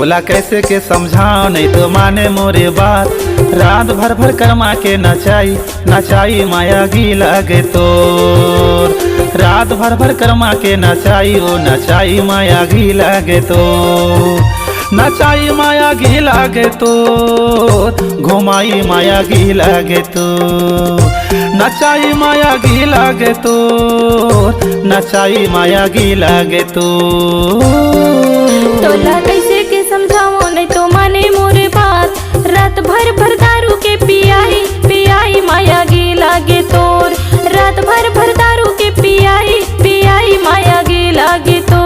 तोला कैसे के समझाओ नहीं तो माने मोरे बात। रात भर भर करमा के नचाई नचाई माया घी लागे तोर। रात भर भर करमा के नचाई ओ नचाई माया घी लागे तोर। नचाई माया घी लागे तोर घुमाई माया घी लागे तोर। नचाई माया घी लागे तोर नचाई माया घी लागे तोर। तोला कैसे के समझाओ नहीं तो माने मोरे बात। रात भर भर दारू के पियाई पियाई माया घी लागे तोर। रात भर भर दारू के पियाई पियाई माया घी लागे तोर।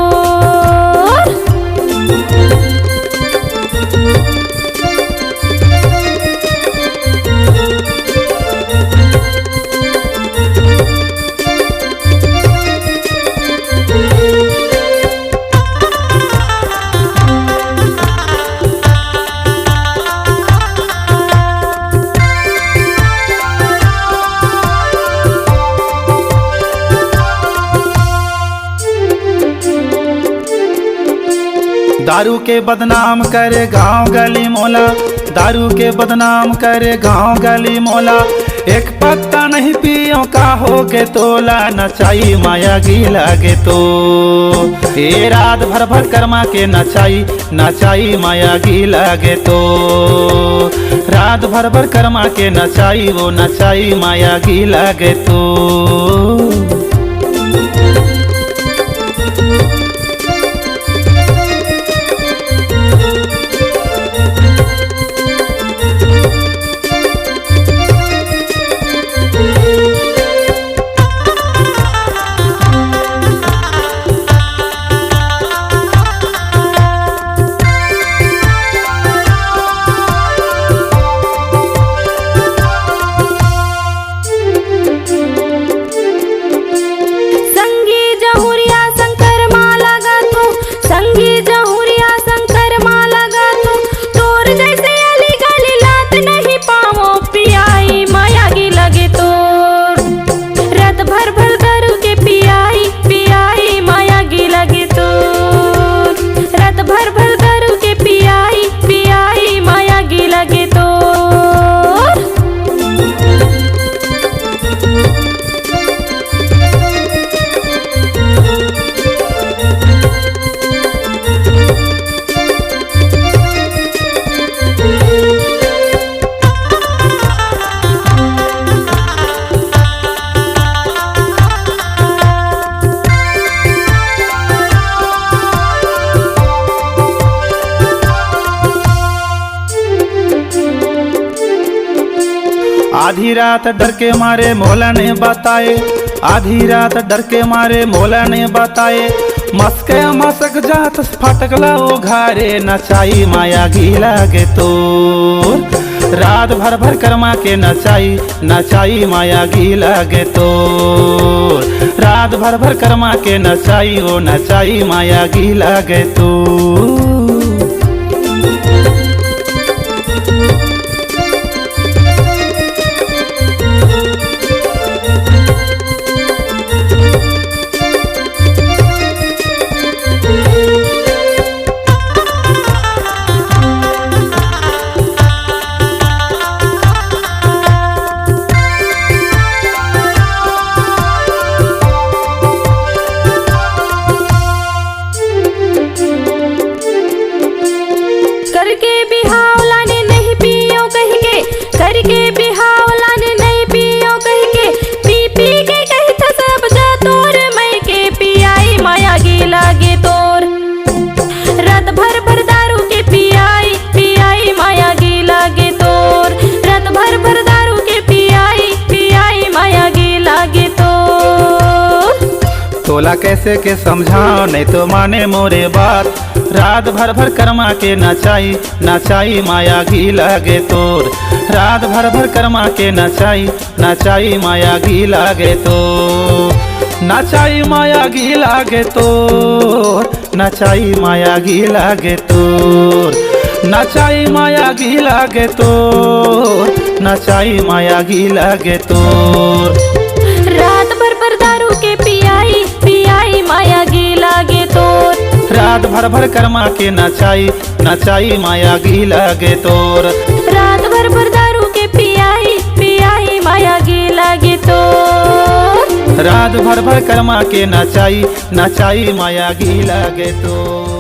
दारू के बदनाम करे गांव गली मोला। दारू के बदनाम करे गांव गली मोला। एक पत्ता नहीं पियो का हो के तोला। नचाई माया घी लागे तो ए रात भर भर करमा के नचाई नचाई माया घी लागे तो। रात भर भर करमा के नचाई वो नचाई माया घी लागे तो। आधी रात डर के मारे मौला ने बताए। आधी रात डर के मारे मौला ने बताए। मस्के मसक जात फटकला ओ घारे नचाई माया घी लागे तो। रात भर भर करमा के नचाई नचाई माया घी लागे तो। रात भर भर करमा के नचाई ओ नचाई माया घी लागे तो। करके बिहाव लाने नहीं पियो कह के। करके बिहाव लाने नहीं पियो कह के। पी पी के कही था सब जा तोर मैं के पियाई माया घी लागे तोर। रात भर भर दारू के पियाई पियाई माया घी लागे तोर। रात भर भर दारू के पियाई पियाई माया घी लागे तोर। तोला कैसे के समझाओ नहीं तो माने मोरे बात। रात भर भर करमा के नचाई नचाई माया घी लागे तोर। रात भर भर करमा के नचाई नचाई माया घी लागे तो। नचाई माया घी लागे तोर नचाई माया घी लागे तोर। नचाई माया घी लागे तोर नचाई माया घी लागे तोर। रात भर भर दारू के पियाई पियाई माया घी लागे तोर। रात भर भर कर्मा के नचाई नचाई माया गी लगे तोर। रात भर भर दारू के पियाई पियाई माया गी लगे तो। रात भर भर कर्मा के नचाई नचाई माया गी लगे तो।